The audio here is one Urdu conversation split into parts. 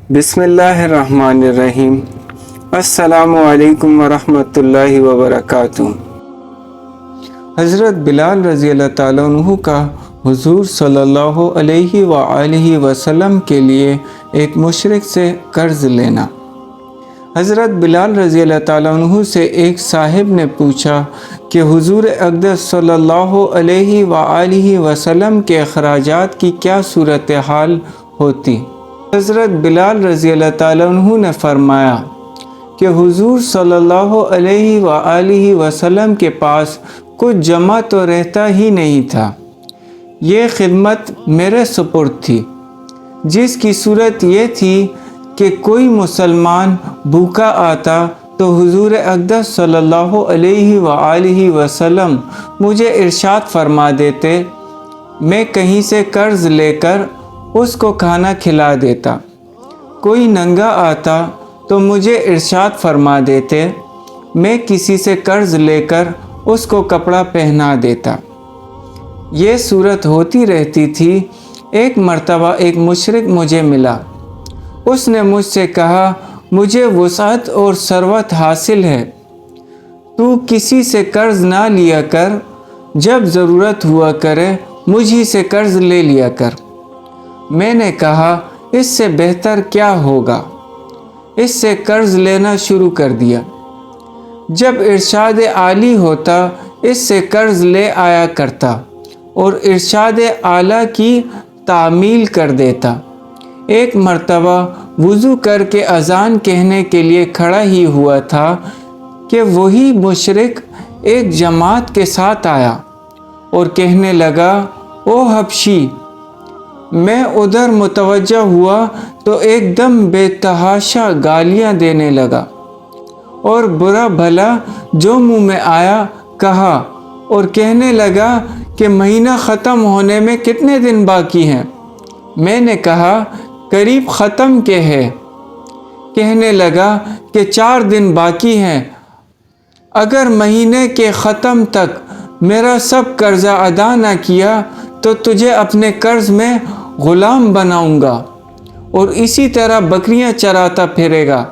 بسم اللہ الرحمن الرحیم۔ السلام علیکم ورحمۃ اللہ وبرکاتہ۔ حضرت بلال رضی اللہ تعالیٰ عنہ کا حضور صلی اللہ علیہ وآلہ وسلم کے لیے ایک مشرک سے قرض لینا۔ حضرت بلال رضی اللہ تعالیٰ عنہ سے ایک صاحب نے پوچھا کہ حضور اقدس صلی اللہ علیہ وآلہ وسلم کے اخراجات کی کیا صورتحال ہوتی؟ حضرت بلال رضی اللہ تعالیٰ عنہ نے فرمایا کہ حضور صلی اللہ علیہ وآلہ وسلم کے پاس کچھ جمع تو رہتا ہی نہیں تھا، یہ خدمت میرے سپرد تھی، جس کی صورت یہ تھی کہ کوئی مسلمان بھوکا آتا تو حضور اقدس صلی اللہ علیہ وآلہ وسلم مجھے ارشاد فرما دیتے، میں کہیں سے قرض لے کر اس کو کھانا کھلا دیتا۔ کوئی ننگا آتا تو مجھے ارشاد فرما دیتے، میں کسی سے قرض لے کر اس کو کپڑا پہنا دیتا۔ یہ صورت ہوتی رہتی تھی۔ ایک مرتبہ ایک مشرک مجھے ملا، اس نے مجھ سے کہا، مجھے وسعت اور ثروت حاصل ہے، تو کسی سے قرض نہ لیا کر، جب ضرورت ہوا کرے مجھی سے قرض لے لیا کر۔ میں نے کہا، اس سے بہتر کیا ہوگا؟ اس سے قرض لینا شروع کر دیا۔ جب ارشاد عالی ہوتا اس سے قرض لے آیا کرتا اور ارشاد اعلیٰ کی تعمیل کر دیتا۔ ایک مرتبہ وضو کر کے اذان کہنے کے لیے کھڑا ہی ہوا تھا کہ وہی مشرک ایک جماعت کے ساتھ آیا اور کہنے لگا، او حبشی! میں ادھر متوجہ ہوا تو ایک دم بے تحاشا گالیاں دینے لگا اور برا بھلا جو منہ میں آیا کہا اور کہنے لگا کہ مہینہ ختم ہونے میں کتنے دن باقی ہیں؟ میں نے کہا، قریب ختم کے ہے۔ کہنے لگا کہ 4 دن باقی ہیں، اگر مہینے کے ختم تک میرا سب قرضہ ادا نہ کیا تو تجھے اپنے قرض میں غلام بناؤں گا اور اسی طرح بکریاں چراتا پھرے گا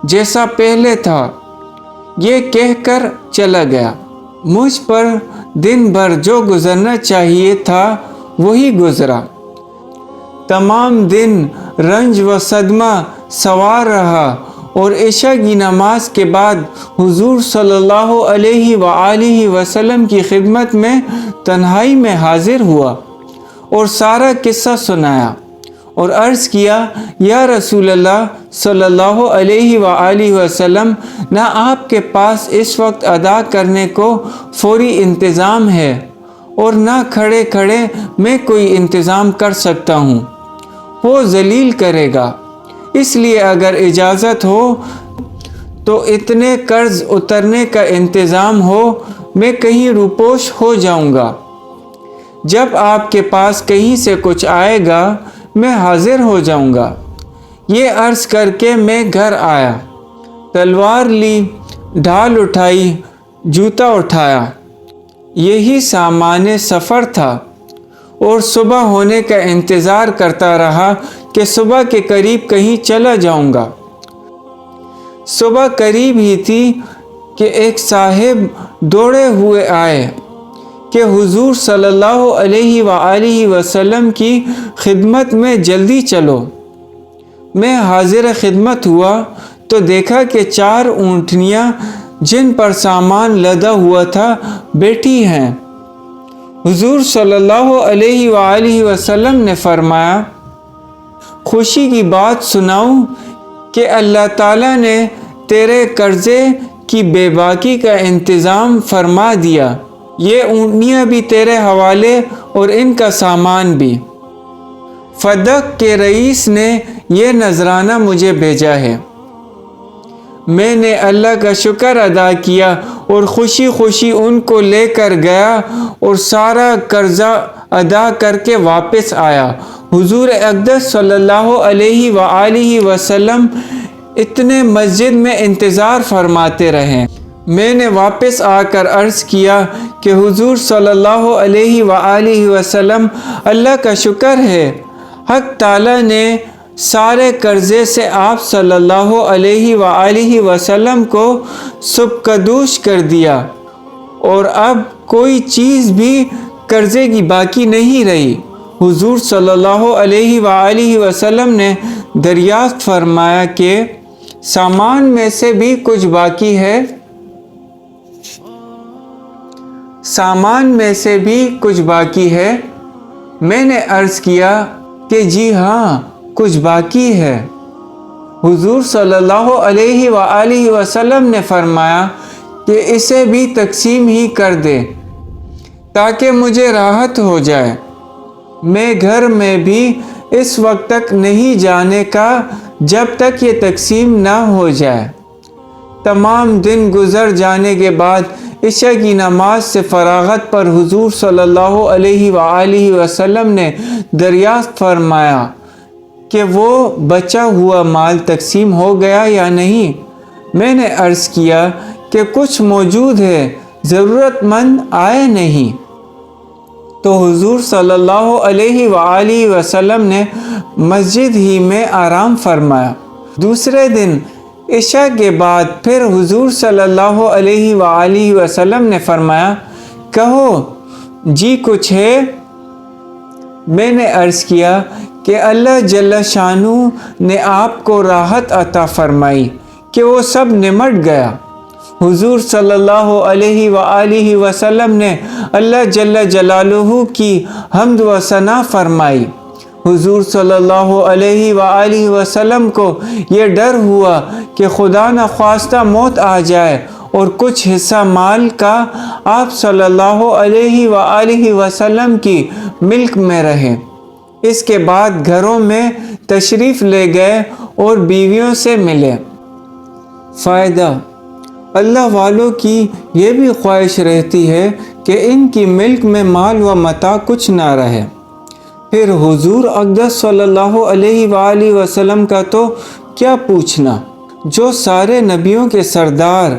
جیسا پہلے تھا۔ یہ کہہ کر چلا گیا۔ مجھ پر دن بھر جو گزرنا چاہیے تھا وہی گزرا۔ تمام دن رنج و صدمہ سوار رہا اور عشاء کی نماز کے بعد حضور صلی اللہ علیہ وآلہ وسلم کی خدمت میں تنہائی میں حاضر ہوا اور سارا قصہ سنایا اور عرض کیا، یا رسول اللہ صلی اللہ علیہ وآلہ وسلم، نہ آپ کے پاس اس وقت ادا کرنے کو فوری انتظام ہے اور نہ کھڑے کھڑے میں کوئی انتظام کر سکتا ہوں، وہ ذلیل کرے گا، اس لیے اگر اجازت ہو تو اتنے قرض اترنے کا انتظام ہو، میں کہیں روپوش ہو جاؤں گا۔ جب آپ کے پاس کہیں سے کچھ آئے گا میں حاضر ہو جاؤں گا۔ یہ عرض کر کے میں گھر آیا، تلوار لی، ڈھال اٹھائی، جوتا اٹھایا، یہی سامان سفر تھا اور صبح ہونے کا انتظار کرتا رہا کہ صبح کے قریب کہیں چلا جاؤں گا۔ صبح قریب ہی تھی کہ ایک صاحب دوڑے ہوئے آئے کہ حضور صلی اللہ علیہ وآلہ وسلم کی خدمت میں جلدی چلو۔ میں حاضر خدمت ہوا تو دیکھا کہ 4 اونٹنیاں جن پر سامان لدا ہوا تھا بیٹھی ہیں۔ حضور صلی اللہ علیہ وآلہ وسلم نے فرمایا، خوشی کی بات سناؤں کہ اللہ تعالیٰ نے تیرے قرضے کی بے باکی کا انتظام فرما دیا، یہ اونٹنیاں بھی تیرے حوالے اور ان کا سامان بھی۔ فدق کے رئیس نے یہ نذرانہ مجھے بھیجا ہے۔ میں نے اللہ کا شکر ادا کیا اور خوشی خوشی ان کو لے کر گیا اور سارا قرضہ ادا کر کے واپس آیا۔ حضور اقدس صلی اللہ علیہ وآلہ وسلم اتنے مسجد میں انتظار فرماتے رہے۔ میں نے واپس آ کر عرض کیا کہ حضور صلی اللہ علیہ وآلہ وسلم، اللہ کا شکر ہے، حق تعالیٰ نے سارے قرضے سے آپ صلی اللہ علیہ وآلہ وسلم کو سبکدوش کر دیا اور اب کوئی چیز بھی قرضے کی باقی نہیں رہی۔ حضور صلی اللہ علیہ وآلہ وسلم نے دریافت فرمایا کہ سامان میں سے بھی کچھ باقی ہے؟ سامان میں سے بھی کچھ باقی ہے؟ میں نے عرض کیا کہ جی ہاں، کچھ باقی ہے۔ حضور صلی اللہ علیہ وآلہ وسلم نے فرمایا کہ اسے بھی تقسیم ہی کر دے تاکہ مجھے راحت ہو جائے۔ میں گھر میں بھی اس وقت تک نہیں جانے کا جب تک یہ تقسیم نہ ہو جائے۔ تمام دن گزر جانے کے بعد عشاء کی نماز سے فراغت پر حضور صلی اللہ علیہ وآلہ وسلم نے دریافت فرمایا کہ وہ بچا ہوا مال تقسیم ہو گیا یا نہیں؟ میں نے عرض کیا کہ کچھ موجود ہے، ضرورت مند آئے نہیں۔ تو حضور صلی اللہ علیہ وآلہ وسلم نے مسجد ہی میں آرام فرمایا۔ دوسرے دن عشاء کے بعد پھر حضور صلی اللہ علیہ وآلہ وسلم نے فرمایا، کہو جی کچھ ہے؟ میں نے عرض کیا کہ اللہ جل شانہ نے آپ کو راحت عطا فرمائی کہ وہ سب نمٹ گیا۔ حضور صلی اللہ علیہ وآلہ وسلم نے اللہ جل جلالہ کی حمد و ثنا فرمائی۔ حضور صلی اللہ علیہ وآلہ وسلم کو یہ ڈر ہوا کہ خدا نخواستہ موت آ جائے اور کچھ حصہ مال کا آپ صلی اللہ علیہ وآلہ وسلم کی ملک میں رہے۔ اس کے بعد گھروں میں تشریف لے گئے اور بیویوں سے ملے۔ فائدہ: اللہ والوں کی یہ بھی خواہش رہتی ہے کہ ان کی ملک میں مال و متاع کچھ نہ رہے۔ پھر حضور اقدس صلی اللہ علیہ وآلہ وسلم کا تو کیا پوچھنا، جو سارے نبیوں کے سردار،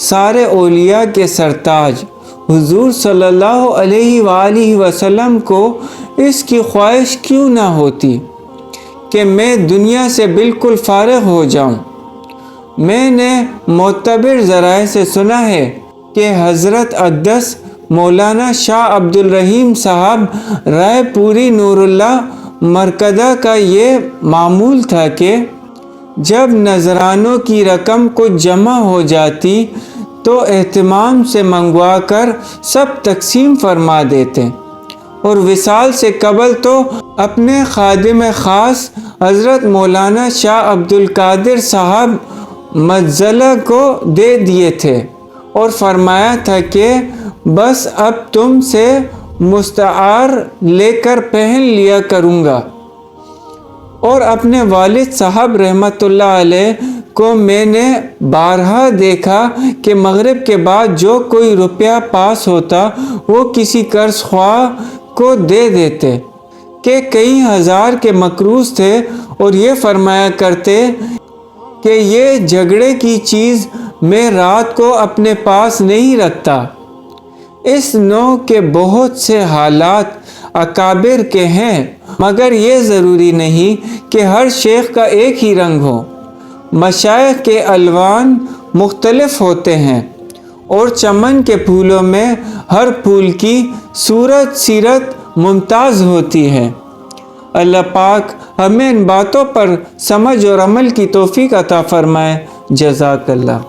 سارے اولیاء کے سرتاج، حضور صلی اللہ علیہ وآلہ وسلم کو اس کی خواہش کیوں نہ ہوتی کہ میں دنیا سے بالکل فارغ ہو جاؤں۔ میں نے معتبر ذرائع سے سنا ہے کہ حضرت اقدس مولانا شاہ عبد الرحیم صاحب رائے پوری نور اللہ مرکزہ کا یہ معمول تھا کہ جب نذرانوں کی رقم کچھ جمع ہو جاتی تو اہتمام سے منگوا کر سب تقسیم فرما دیتے، اور وصال سے قبل تو اپنے خادم خاص حضرت مولانا شاہ عبد القادر صاحب مزلہ کو دے دیے تھے اور فرمایا تھا کہ بس اب تم سے مستعار لے کر پہن لیا کروں گا۔ اور اپنے والد صاحب رحمۃ اللہ علیہ کو میں نے بارہا دیکھا کہ مغرب کے بعد جو کوئی روپیہ پاس ہوتا وہ کسی قرض خواہ کو دے دیتے کہ کئی ہزار کے مقروض تھے، اور یہ فرمایا کرتے کہ یہ جھگڑے کی چیز میں رات کو اپنے پاس نہیں رکھتا۔ اس نوع کے بہت سے حالات اکابر کے ہیں، مگر یہ ضروری نہیں کہ ہر شیخ کا ایک ہی رنگ ہو۔ مشائخ کے الوان مختلف ہوتے ہیں، اور چمن کے پھولوں میں ہر پھول کی صورت سیرت ممتاز ہوتی ہے۔ اللہ پاک ہمیں ان باتوں پر سمجھ اور عمل کی توفیق عطا فرمائے۔ جزاک اللہ۔